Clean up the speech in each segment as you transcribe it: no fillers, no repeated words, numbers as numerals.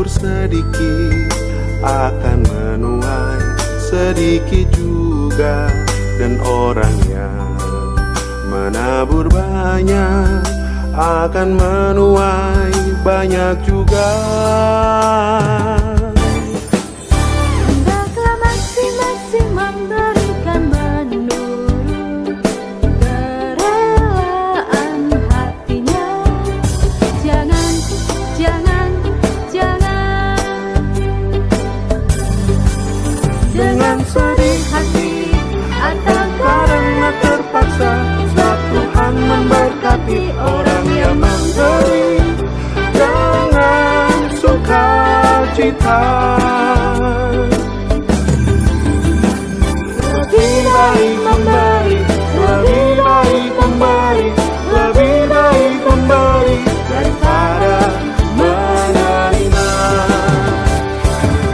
sedikit akan menuai sedikit juga, dan orang yang menabur banyak akan menuai banyak juga. Hendaklah masing-masing memberikan menurut kerelaan hatinya. Jangan, jangan, jangan dengan sedih hati atau karena terpaksa. Sebab Tuhan memberkati orang yang memberi dengan sukacita. Lebih baik memberi, lebih baik memberi, lebih baik memberi daripada menerima.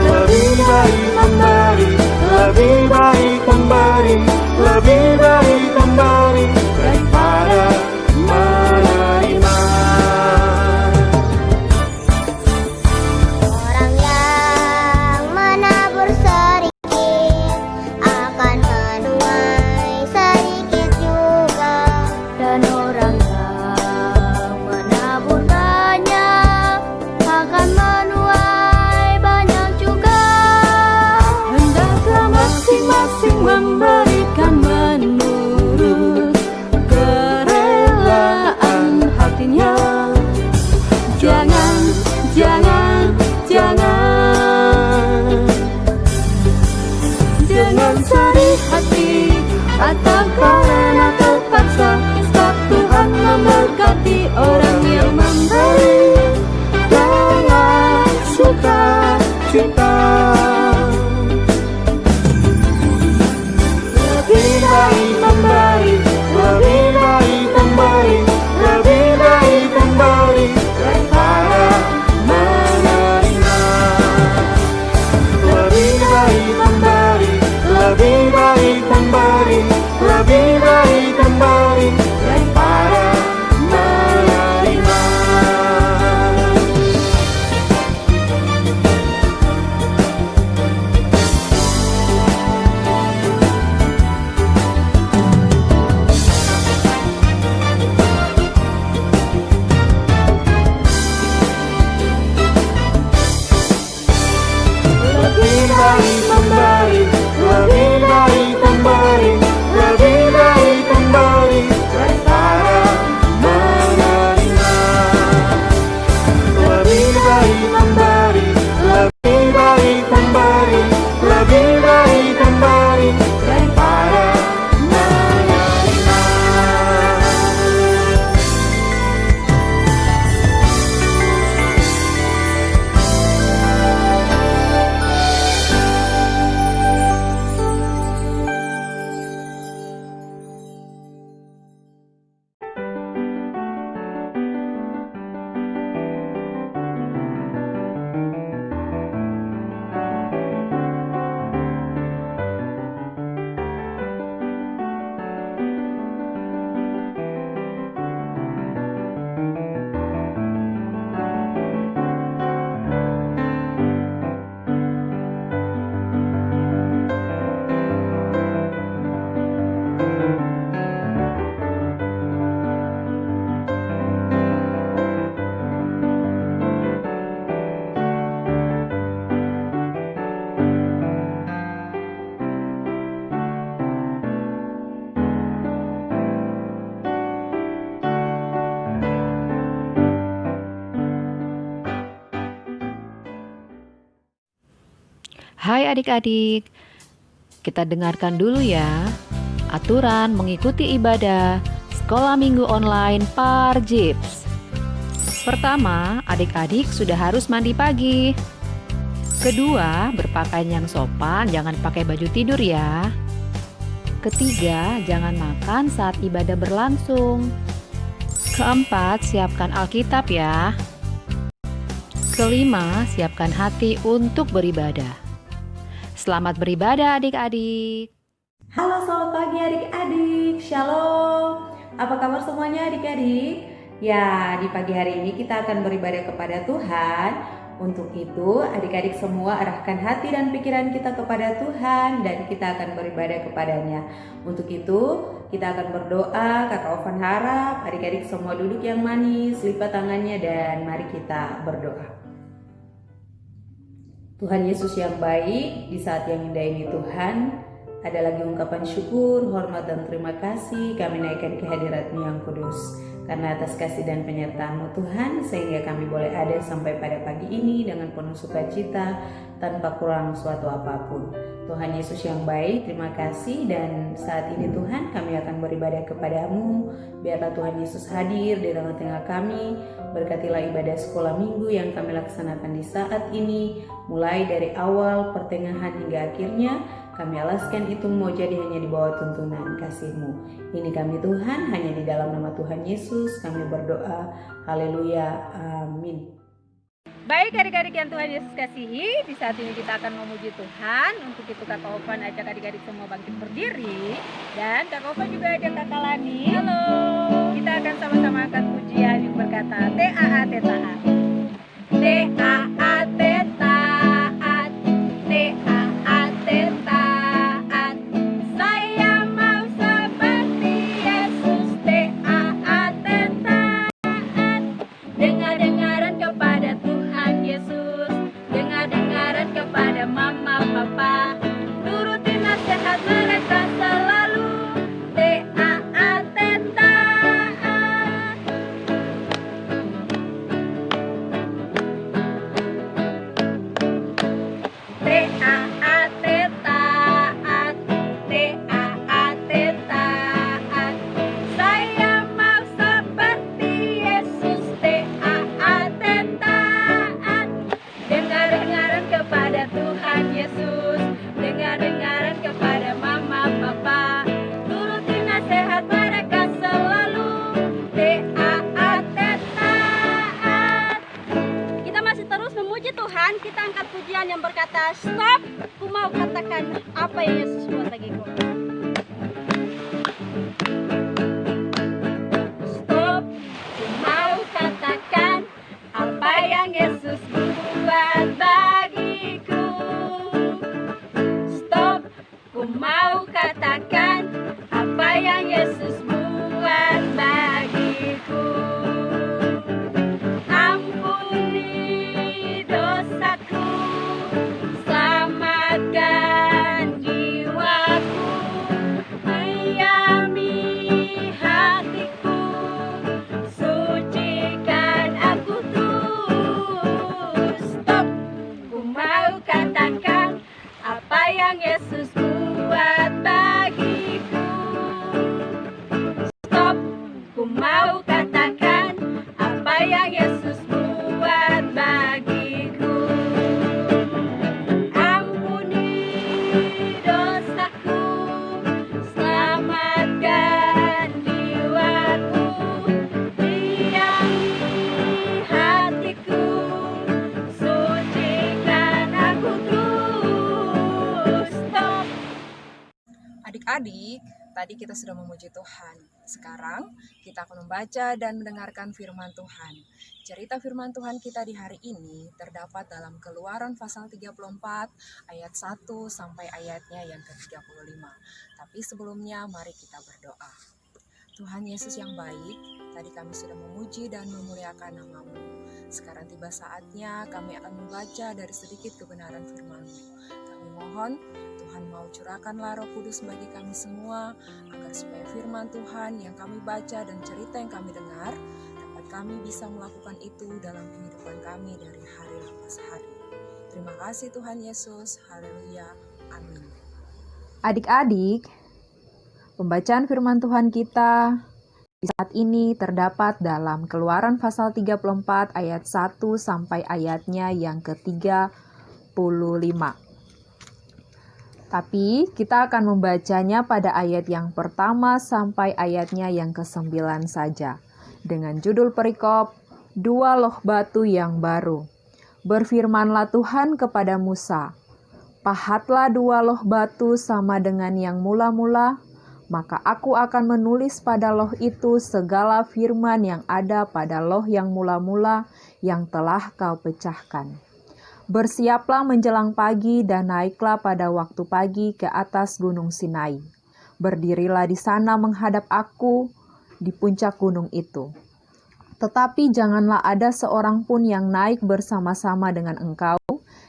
Lebih baik memberi, lebih baik memberi, lebih baik memberi daripada menerima. Orang yang menabur sedikit akan menuai sedikit juga, Dan orang yang menabur banyak akan menuai banyak juga. Hendaklah masing-masing memberikan menurut kerelaan hatinya. Jangan, jangan, jangan dengan sedih hati atau karena terpaksa. Sebab Tuhan memberkati orang yang memberi dengan sukacita. Lebih baik memberi, lebih baik memberi, lebih baik memberi daripada menerima. Lebih baik memberi, lebih baik memberi, lebih baik memberi daripada menerima. Lebih baik memberi, lebih baik memberi, lebih baik memberi daripada menerima. Lebih baik memberi, lebih baik memberi, lebih baik memberi daripada menerima. Hai adik-adik, kita dengarkan dulu ya aturan mengikuti ibadah Sekolah Minggu Online Parjips. Pertama, adik-adik sudah harus mandi pagi. Kedua, berpakaian yang sopan, jangan pakai baju tidur ya. Ketiga, jangan makan saat ibadah berlangsung. Keempat, siapkan Alkitab ya. Kelima, siapkan hati untuk beribadah. Selamat beribadah adik-adik. Halo, selamat pagi adik-adik. Shalom. Apa kabar semuanya adik-adik? Ya, di pagi hari ini kita akan beribadah kepada Tuhan Untuk itu, adik-adik semua arahkan hati dan pikiran kita kepada Tuhan dan kita akan beribadah kepadanya. Untuk itu, kita akan berdoa. Kakak Ovan harap adik-adik semua duduk yang manis, lipat tangannya dan mari kita berdoa. Tuhan Yesus yang baik, di saat yang indah ini Tuhan, ada lagi ungkapan syukur, hormat dan terima kasih kami naikkan ke hadirat-Mu yang kudus. Karena atas kasih dan penyertaan-Mu Tuhan, sehingga kami boleh ada sampai pada pagi ini dengan penuh sukacita, tanpa kurang suatu apapun. Tuhan Yesus yang baik, terima kasih, dan saat ini Tuhan kami akan beribadah kepada-Mu. Biarlah Tuhan Yesus hadir di tengah-tengah kami. Berkatilah ibadah sekolah minggu yang kami laksanakan di saat ini, mulai dari awal, pertengahan hingga akhirnya. Kami alaskan itu mau jadi hanya di bawah tuntunan kasih-Mu. Ini kami Tuhan, hanya di dalam nama Tuhan Yesus kami berdoa. Haleluya, amin. Baik adik-adik yang Tuhan Yesus kasihi, di saat ini kita akan memuji Tuhan. Untuk itu Kakak Ovan ajak adik-adik semua bangkit berdiri. Dan Kakak Ovan juga ajak Kakak Lani. Halo. Kita akan sama-sama angkat pujian yang berkata T-A-A-T-A-A. T-A-A-T-A-A. Kita angkat pujian yang berkata stop, ku mau katakan apa yang Yesus buat bagiku. Stop, ku mau katakan apa yang Yesus buat bagiku. Stop, ku mau katakan apa yang Yesus buat bagiku. Yesus buat bagiku. Stop, ku mau katakan apa yang Yesus buat bagiku. Ampuni dosaku, selamatkan jiwaku, diami hatiku, sucikan aku terus. Adik-adik, tadi kita sudah memuji Tuhan. Sekarang kita akan membaca dan mendengarkan firman Tuhan. Cerita firman Tuhan kita di hari ini terdapat dalam Keluaran pasal 34 ayat 1 sampai ayatnya yang ke-35. Tapi sebelumnya mari kita berdoa. Tuhan Yesus yang baik, tadi kami sudah memuji dan memuliakan nama-Mu. Sekarang tiba saatnya kami akan membaca dari sedikit kebenaran firman-Mu. Kami mohon Tuhan mau curahkanlah Roh Kudus bagi kami semua, agar supaya firman Tuhan yang kami baca dan cerita yang kami dengar, dapat kami bisa melakukan itu dalam kehidupan kami dari hari lepas hari. Terima kasih Tuhan Yesus, haleluya, amin. Adik-adik, pembacaan firman Tuhan kita di saat ini terdapat dalam Keluaran pasal 34 ayat 1 sampai ayatnya yang ke-35. Tapi kita akan membacanya pada ayat yang pertama sampai ayatnya yang ke-9 saja. Dengan judul perikop, 2 loh batu yang baru. Berfirmanlah Tuhan kepada Musa, pahatlah 2 loh batu sama dengan yang mula-mula, maka aku akan menulis pada loh itu segala firman yang ada pada loh yang mula-mula yang telah kau pecahkan. Bersiaplah menjelang pagi dan naiklah pada waktu pagi ke atas gunung Sinai. Berdirilah di sana menghadap aku di puncak gunung itu. Tetapi janganlah ada seorang pun yang naik bersama-sama dengan engkau,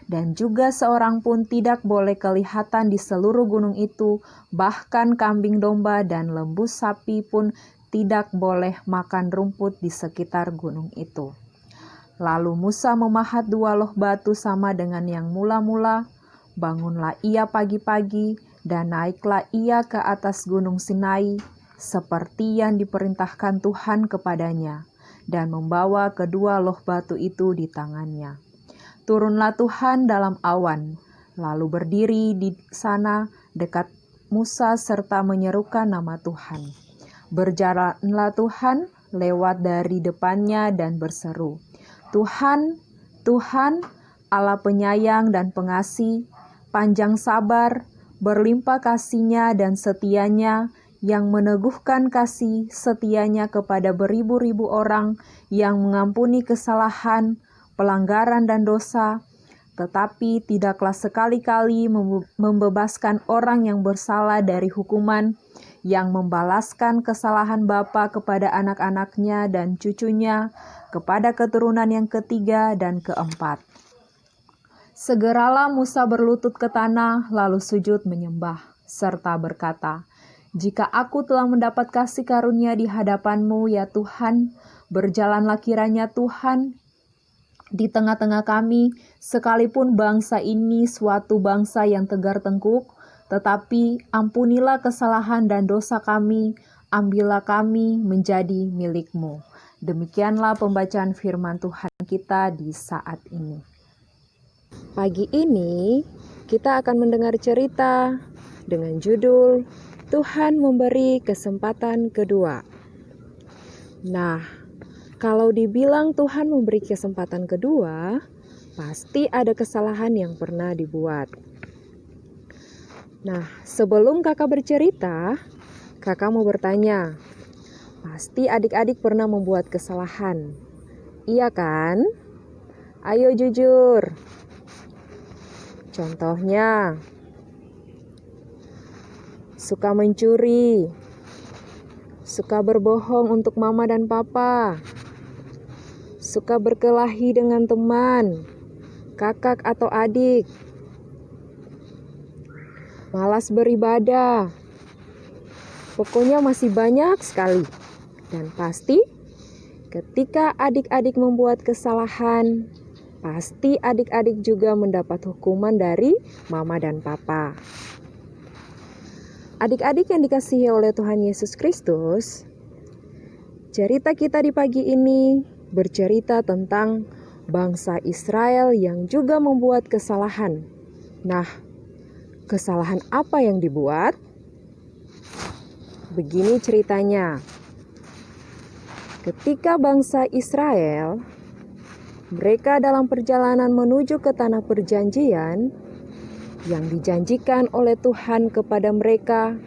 dan juga seorang pun tidak boleh kelihatan di seluruh gunung itu, bahkan kambing domba dan lembu sapi pun tidak boleh makan rumput di sekitar gunung itu. Lalu Musa memahat 2 loh batu sama dengan yang mula-mula. Bangunlah ia pagi-pagi dan naiklah ia ke atas gunung Sinai, seperti yang diperintahkan Tuhan kepadanya, dan membawa kedua loh batu itu di tangannya. Turunlah Tuhan dalam awan, lalu berdiri di sana dekat Musa serta menyerukan nama Tuhan. Berjalanlah Tuhan lewat dari depannya dan berseru, Tuhan, Tuhan, Allah penyayang dan pengasih, panjang sabar, berlimpah kasih-Nya dan setia-Nya, yang meneguhkan kasih setianya kepada beribu-ribu orang, yang mengampuni kesalahan, pelanggaran dan dosa, tetapi tidaklah sekali-kali membebaskan orang yang bersalah dari hukuman, yang membalaskan kesalahan bapa kepada anak-anaknya dan cucunya, kepada keturunan yang ketiga dan keempat. Segeralah Musa berlutut ke tanah, lalu sujud menyembah, serta berkata, Jika aku telah mendapat kasih karunia di hadapan-Mu, ya Tuhan, berjalanlah kiranya Tuhan di tengah-tengah kami, sekalipun bangsa ini suatu bangsa yang tegar tengkuk, tetapi ampunilah kesalahan dan dosa kami, ambillah kami menjadi milik-Mu. Demikianlah pembacaan firman Tuhan kita di saat ini. Pagi ini kita akan mendengar cerita dengan judul Tuhan memberi kesempatan kedua. Nah, kalau dibilang Tuhan memberi kesempatan kedua, pasti ada kesalahan yang pernah dibuat. Nah, sebelum kakak bercerita, kakak mau bertanya, pasti adik-adik pernah membuat kesalahan, iya kan? Ayo jujur. Contohnya, suka mencuri, suka berbohong untuk mama dan papa, suka berkelahi dengan teman, kakak atau adik, malas beribadah. Pokoknya masih banyak sekali. Dan pasti ketika adik-adik membuat kesalahan, pasti adik-adik juga mendapat hukuman dari mama dan papa. Adik-adik yang dikasihi oleh Tuhan Yesus Kristus, cerita kita di pagi ini bercerita tentang bangsa Israel yang juga membuat kesalahan. Nah, kesalahan apa yang dibuat? Begini ceritanya. Ketika bangsa Israel, mereka dalam perjalanan menuju ke tanah perjanjian yang dijanjikan oleh Tuhan kepada mereka,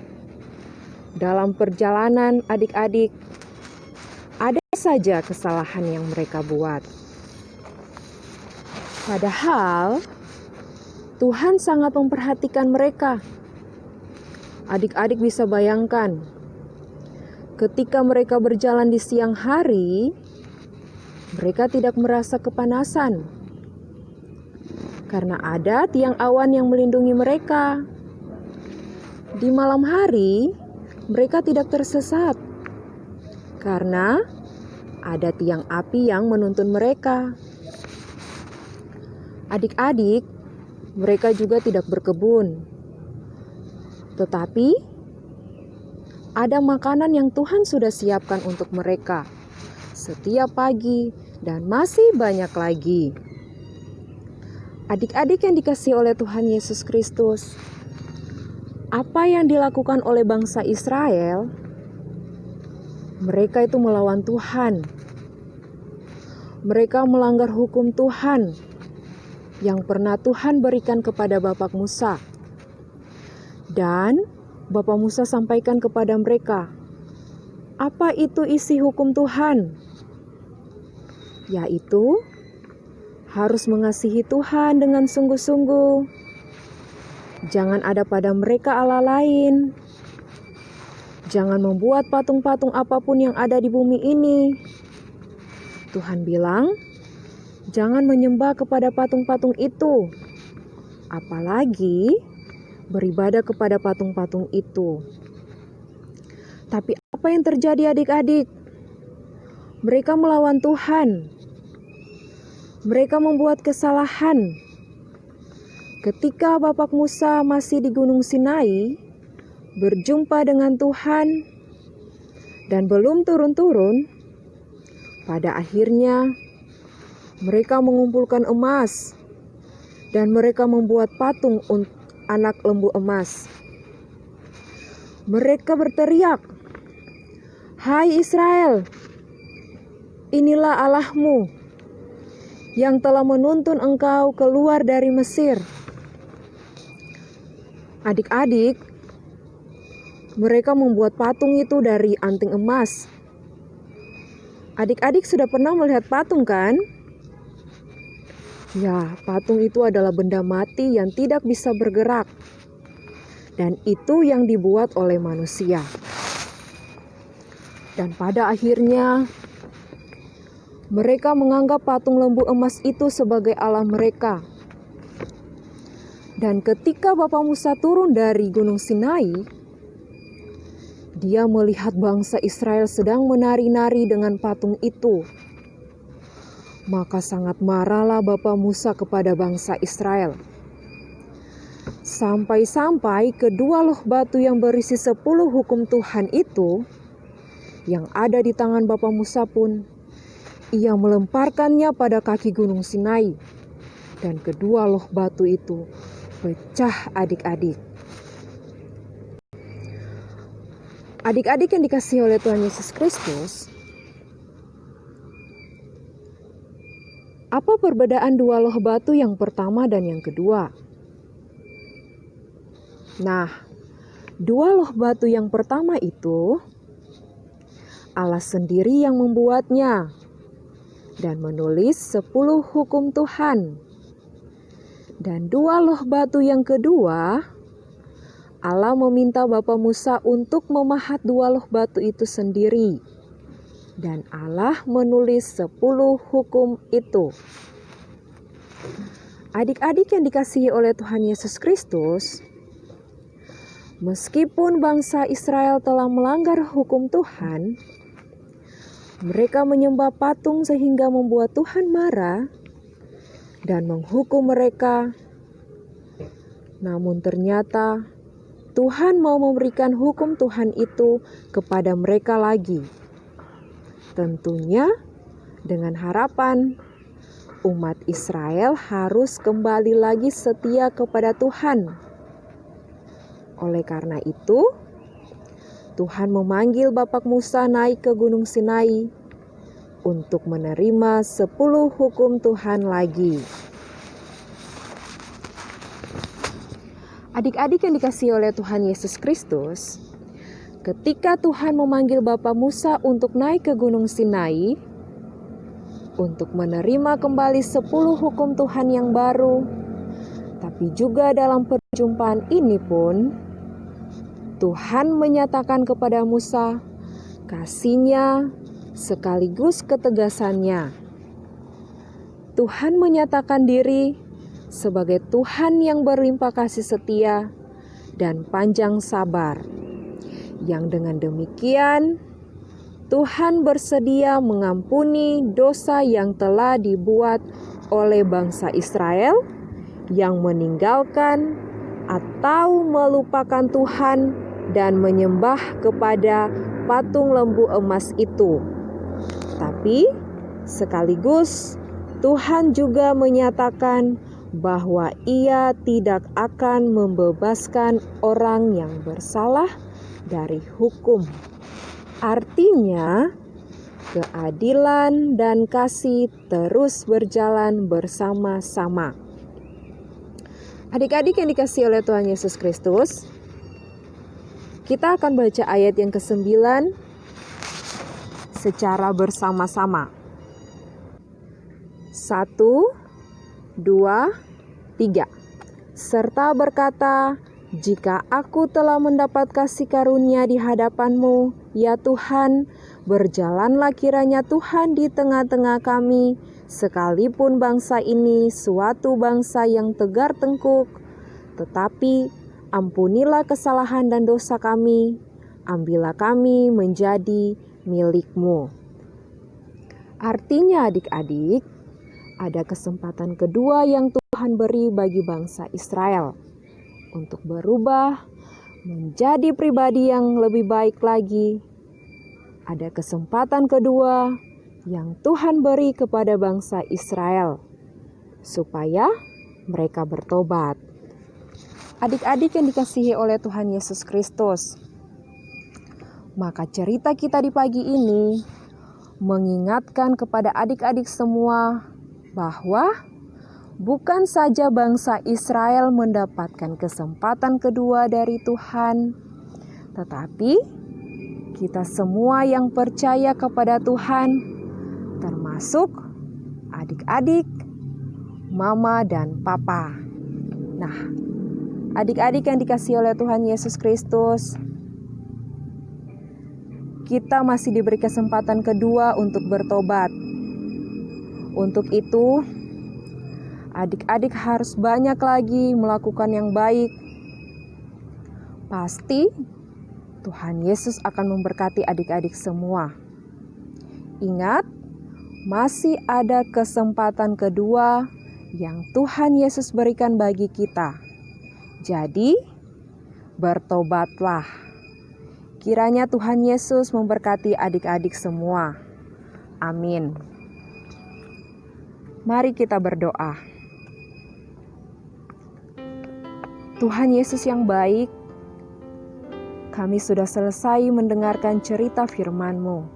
dalam perjalanan adik-adik, ada saja kesalahan yang mereka buat. Padahal Tuhan sangat memperhatikan mereka. Adik-adik bisa bayangkan, ketika mereka berjalan di siang hari, mereka tidak merasa kepanasan karena ada tiang awan yang melindungi mereka. Di malam hari, mereka tidak tersesat karena ada tiang api yang menuntun mereka. Adik-adik, mereka juga tidak berkebun, tetapi ada makanan yang Tuhan sudah siapkan untuk mereka setiap pagi dan masih banyak lagi. Adik-adik yang dikasihi oleh Tuhan Yesus Kristus, apa yang dilakukan oleh bangsa Israel? Mereka itu melawan Tuhan. Mereka melanggar hukum Tuhan yang pernah Tuhan berikan kepada Bapak Musa. Dan Bapak Musa sampaikan kepada mereka, apa itu isi hukum Tuhan? Yaitu, harus mengasihi Tuhan dengan sungguh-sungguh. Jangan ada pada mereka Allah lain. Jangan membuat patung-patung apapun yang ada di bumi ini. Tuhan bilang, jangan menyembah kepada patung-patung itu, apalagi beribadah kepada patung-patung itu. Tapi apa yang terjadi adik-adik? Mereka melawan Tuhan. Mereka membuat kesalahan. Ketika Bapak Musa masih di Gunung Sinai, berjumpa dengan Tuhan, dan belum turun-turun, pada akhirnya mereka mengumpulkan emas, dan mereka membuat patung untuk anak lembu emas. Mereka berteriak, "Hai Israel, inilah Allahmu yang telah menuntun engkau keluar dari Mesir." Adik-adik, mereka membuat patung itu dari anting emas. Adik-adik sudah pernah melihat patung kan? Ya, patung itu adalah benda mati yang tidak bisa bergerak. Dan itu yang dibuat oleh manusia. Dan pada akhirnya, mereka menganggap patung lembu emas itu sebagai Allah mereka. Dan ketika Bapak Musa turun dari Gunung Sinai, dia melihat bangsa Israel sedang menari-nari dengan patung itu. Maka sangat marahlah Bapak Musa kepada bangsa Israel. Sampai-sampai kedua loh batu yang berisi 10 hukum Tuhan itu, yang ada di tangan Bapak Musa pun, ia melemparkannya pada kaki Gunung Sinai. Dan kedua loh batu itu pecah adik-adik. Adik-adik yang dikasihi oleh Tuhan Yesus Kristus, apa perbedaan dua loh batu yang pertama dan yang kedua? Nah, dua loh batu yang pertama itu Allah sendiri yang membuatnya dan menulis 10 hukum Tuhan. Dan dua loh batu yang kedua, Allah meminta Bapak Musa untuk memahat dua loh batu itu sendiri. Dan Allah menulis 10 hukum itu. Adik-adik yang dikasihi oleh Tuhan Yesus Kristus, meskipun bangsa Israel telah melanggar hukum Tuhan, mereka menyembah patung sehingga membuat Tuhan marah dan menghukum mereka. Namun ternyata Tuhan mau memberikan hukum Tuhan itu kepada mereka lagi. Tentunya dengan harapan umat Israel harus kembali lagi setia kepada Tuhan. Oleh karena itu, Tuhan memanggil Bapak Musa naik ke Gunung Sinai untuk menerima 10 hukum Tuhan lagi. Adik-adik yang dikasihi oleh Tuhan Yesus Kristus, ketika Tuhan memanggil Bapak Musa untuk naik ke Gunung Sinai, untuk menerima kembali 10 hukum Tuhan yang baru, tapi juga dalam perjumpaan ini pun, Tuhan menyatakan kepada Musa kasih-Nya sekaligus ketegasannya. Tuhan menyatakan diri sebagai Tuhan yang berlimpah kasih setia dan panjang sabar. Yang dengan demikian, Tuhan bersedia mengampuni dosa yang telah dibuat oleh bangsa Israel yang meninggalkan atau melupakan Tuhan dan menyembah kepada patung lembu emas itu. Tapi sekaligus Tuhan juga menyatakan bahwa Ia tidak akan membebaskan orang yang bersalah dari hukum. Artinya, keadilan dan kasih terus berjalan bersama-sama. Adik-adik yang dikasihi oleh Tuhan Yesus Kristus, kita akan baca ayat yang ke-9 secara bersama-sama. 1, 2, 3. Serta berkata, jika aku telah mendapat kasih karunia di hadapan-Mu, ya Tuhan, berjalanlah kiranya Tuhan di tengah-tengah kami, sekalipun bangsa ini suatu bangsa yang tegar tengkuk, tetapi ampunilah kesalahan dan dosa kami, ambillah kami menjadi milik-Mu. Artinya adik-adik, ada kesempatan kedua yang Tuhan beri bagi bangsa Israel untuk berubah menjadi pribadi yang lebih baik lagi. Ada kesempatan kedua yang Tuhan beri kepada bangsa Israel supaya mereka bertobat. Adik-adik yang dikasihi oleh Tuhan Yesus Kristus, maka cerita kita di pagi ini mengingatkan kepada adik-adik semua bahwa bukan saja bangsa Israel mendapatkan kesempatan kedua dari Tuhan, tetapi kita semua yang percaya kepada Tuhan, termasuk adik-adik, mama dan papa. Nah, adik-adik yang dikasihi oleh Tuhan Yesus Kristus, kita masih diberi kesempatan kedua untuk bertobat. Untuk itu, adik-adik harus banyak lagi melakukan yang baik. Pasti Tuhan Yesus akan memberkati adik-adik semua. Ingat, masih ada kesempatan kedua yang Tuhan Yesus berikan bagi kita. Jadi, bertobatlah. Kiranya Tuhan Yesus memberkati adik-adik semua. Amin. Mari kita berdoa. Tuhan Yesus yang baik, kami sudah selesai mendengarkan cerita firman-Mu.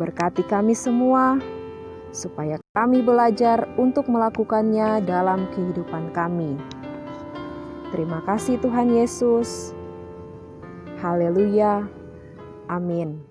Berkati kami semua, supaya kami belajar untuk melakukannya dalam kehidupan kami. Terima kasih Tuhan Yesus. Haleluya. Amin.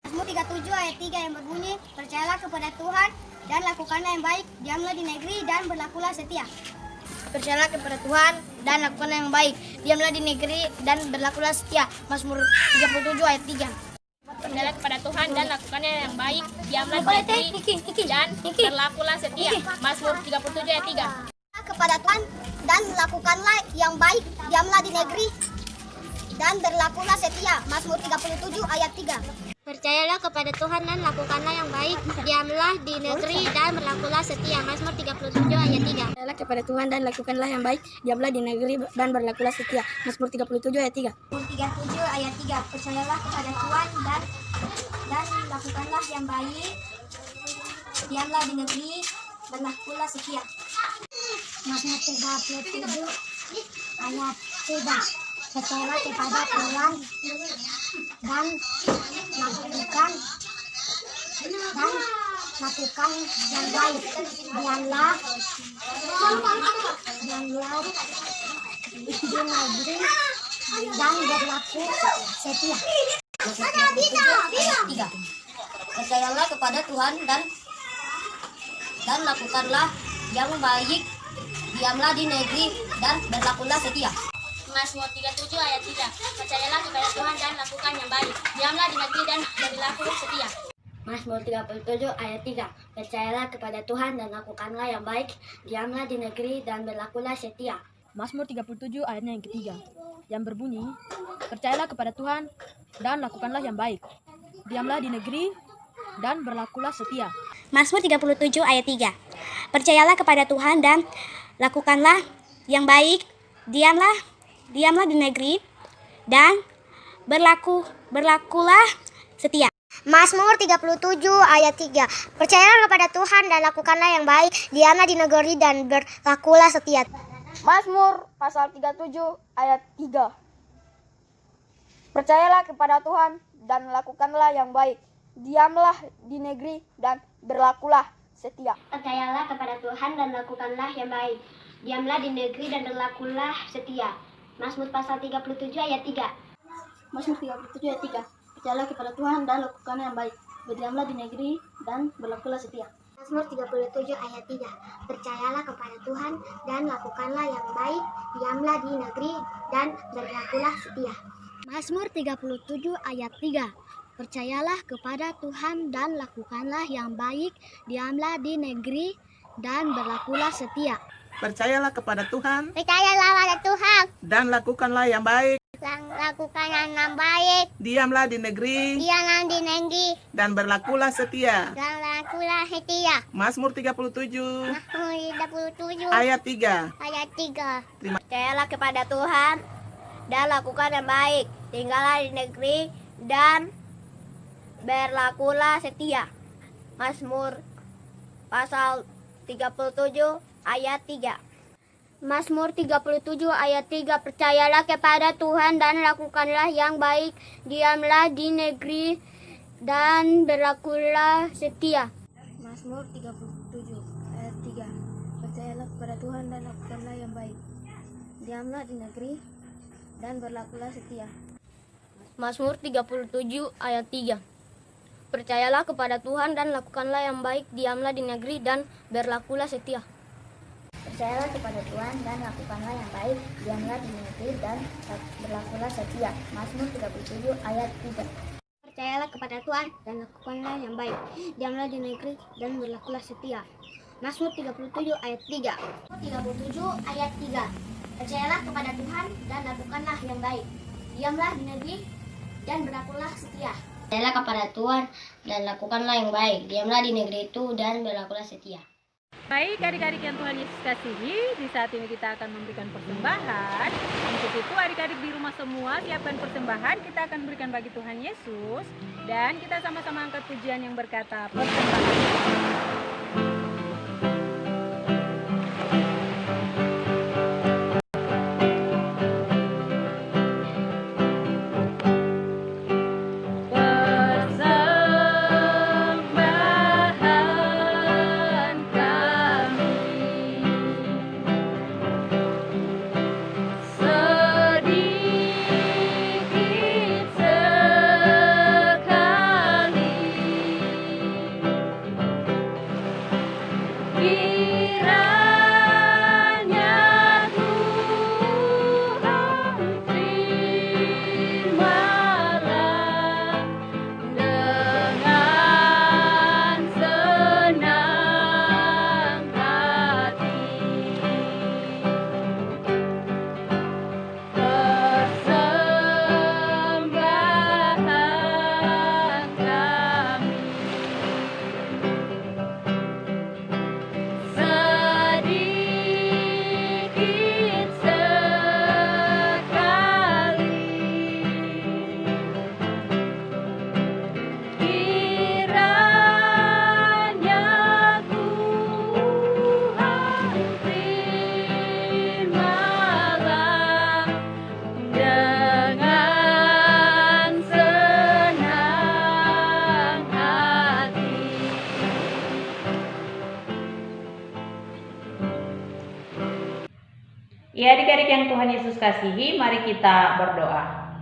Mazmur 37 ayat 3 yang berbunyi, percayalah kepada Tuhan dan lakukanlah yang baik, diamlah di negeri dan berlakulah setia. Percayalah kepada Tuhan dan lakukanlah yang baik, diamlah di negeri dan berlakulah setia. Mazmur 37 ayat 3. Percayalah kepada Tuhan dan lakukannya yang baik, diamlah di negeri dan berlakulah setia. Mazmur 37 ayat 3. Kepada Tuhan dan lakukanlah yang baik, diamlah di negeri dan berlakulah setia. Mazmur 37 ayat 3. Percayalah kepada Tuhan dan lakukanlah yang baik, diamlah di negeri dan berlakulah setia. Mazmur 37 ayat 3. Percayalah kepada Tuhan dan lakukanlah yang baik, diamlah di negeri dan berlakulah setia. Mazmur 37 ayat 3. Mazmur 37 ayat 3. Percayalah kepada Tuhan dan lakukanlah yang baik, diamlah di negeri, berlakulah setia. Mazmur 37 ayat 3. Percayalah kepada Tuhan dan lakukan yang baik, diamlah di negeri dan berlaku setia. Percayalah kepada Tuhan dan lakukanlah yang baik, diamlah di negeri dan berlakulah setia. Mazmur 37 ayat 3. Percayalah kepada Tuhan dan lakukan yang baik, diamlah di negeri dan berlaku setia. Mazmur 37 ayat 3. Percayalah kepada Tuhan dan lakukanlah yang baik, diamlah di negeri dan berlakulah setia. Mazmur 37 ayatnya yang ketiga, yang berbunyi, percayalah kepada Tuhan dan lakukanlah yang baik, diamlah di negeri dan berlakulah setia. Mazmur 37 ayat 3. Percayalah kepada Tuhan dan lakukanlah yang baik, diamlah di negeri dan berlakulah setia. Mazmur 37 ayat 3. Percayalah kepada Tuhan dan lakukanlah yang baik, diamlah di negeri dan berlakulah setia. Mazmur pasal 37 ayat 3. Percayalah kepada Tuhan dan lakukanlah yang baik, diamlah di negeri dan berlakulah setia. Percayalah kepada Tuhan dan lakukanlah yang baik. Diamlah di negeri dan berlakulah setia. Mazmur pasal 37 ayat 3. Mazmur 37 ayat 3. Percayalah kepada Tuhan dan lakukanlah yang baik. Berdiamlah di negeri dan berlakulah setia. Mazmur 37 ayat 3. Percayalah kepada Tuhan dan lakukanlah yang baik. Diamlah di negeri dan berlakulah setia. Mazmur 37 ayat 3. Percayalah kepada Tuhan dan lakukanlah yang baik. Diamlah di negeri dan berlakulah setia. Percayalah kepada Tuhan Percayalah pada Tuhan dan lakukanlah yang baik. lakukanlah yang baik. Diamlah di negeri Diamlah di negeri dan berlakulah setia. dan berlakulah setia. Mazmur 37 Mazmur 37 ayat 3. ayat 3. Percayalah kepada Tuhan dan lakukan yang baik. Tinggallah di negeri dan berlakulah setia. Mazmur pasal 37 ayat 3. Mazmur 37 ayat 3. Percayalah kepada Tuhan dan lakukanlah yang baik. Diamlah di negeri dan berlakulah setia. Mazmur 37 ayat 3. Percayalah kepada Tuhan dan lakukanlah yang baik. Diamlah di negeri dan berlakulah setia. Mazmur 37 ayat 3. Percayalah kepada Tuhan dan lakukanlah yang baik. Diamlah di negeri dan berlakulah setia. Percayalah kepada Tuhan dan lakukanlah yang baik. Diamlah di negeri dan berlakulah setia. Mazmur 37 ayat 3. Percayalah kepada Tuhan dan lakukanlah yang baik. Diamlah di negeri dan berlakulah setia. Mazmur 37 ayat 3. 37 ayat 3. Percayalah kepada Tuhan dan lakukanlah yang baik. Diamlah di negeri dan berlakulah setia. Percayalah kepada Tuhan dan lakukanlah yang baik. Diamlah di negeri itu dan berlakulah setia. Baik adik-adik yang Tuhan Yesus kasihi, di saat ini kita akan memberikan persembahan. Untuk itu adik-adik di rumah semua siapkan persembahan, kita akan berikan bagi Tuhan Yesus. Dan kita sama-sama angkat pujian yang berkata persembahan. Ya adik-adik yang Tuhan Yesus kasihi, mari kita berdoa.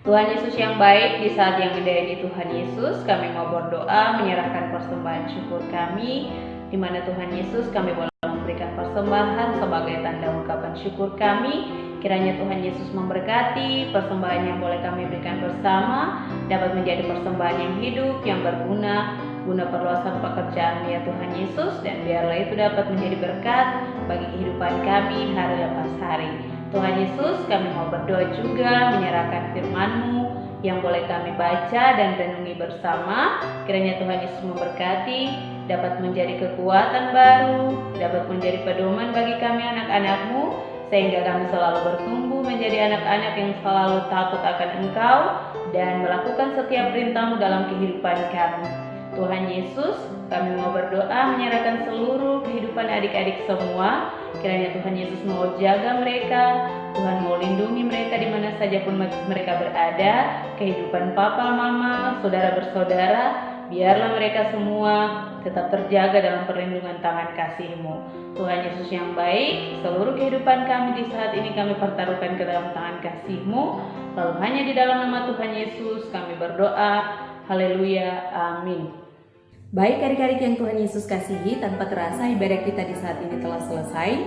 Tuhan Yesus yang baik, di saat yang indah ini Tuhan Yesus, kami mau berdoa menyerahkan persembahan syukur kami, di mana Tuhan Yesus kami boleh memberikan persembahan sebagai tanda ungkapan syukur kami. Kiranya Tuhan Yesus memberkati persembahan yang boleh kami berikan bersama, dapat menjadi persembahan yang hidup, yang berguna, guna perluasan pekerjaan ya Tuhan Yesus, dan biarlah itu dapat menjadi berkat bagi kehidupan kami hari lepas hari. Tuhan Yesus, kami mau berdoa juga menyerahkan firman-Mu yang boleh kami baca dan renungi bersama. Kiranya Tuhan Yesus memberkati, dapat menjadi kekuatan baru, dapat menjadi pedoman bagi kami anak-anak-Mu, sehingga kami selalu bertumbuh menjadi anak-anak yang selalu takut akan Engkau dan melakukan setiap perintah-Mu dalam kehidupan kami. Tuhan Yesus, kami mau berdoa menyerahkan seluruh kehidupan adik-adik semua. Kiranya Tuhan Yesus mau jaga mereka, Tuhan mau lindungi mereka di mana saja pun mereka berada, kehidupan papa, mama, saudara bersaudara, Biarlah mereka semua tetap terjaga dalam perlindungan tangan kasih-Mu. Tuhan Yesus yang baik, seluruh kehidupan kami di saat ini kami pertaruhkan ke dalam tangan kasih-Mu. Lalu hanya di dalam nama Tuhan Yesus kami berdoa. Haleluya, amin. Baik adik-adik yang Tuhan Yesus kasihi, tanpa terasa ibadah kita di saat ini telah selesai.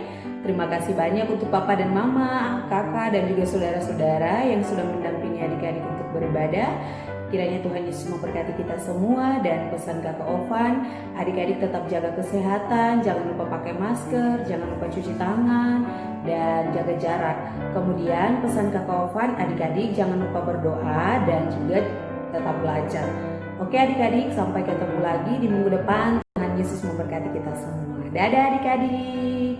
Terima kasih banyak untuk Papa dan Mama, Kakak dan juga saudara-saudara yang sudah mendampingi adik-adik untuk beribadah. Kiranya Tuhan Yesus memberkati kita semua, dan pesan Kakak Ovan, adik-adik tetap jaga kesehatan, jangan lupa pakai masker, jangan lupa cuci tangan, dan jaga jarak. Kemudian pesan Kakak Ovan, adik-adik jangan lupa berdoa dan juga tetap belajar. Oke adik-adik, sampai ketemu lagi di minggu depan. Tuhan Yesus memberkati kita semua. Dadah adik-adik.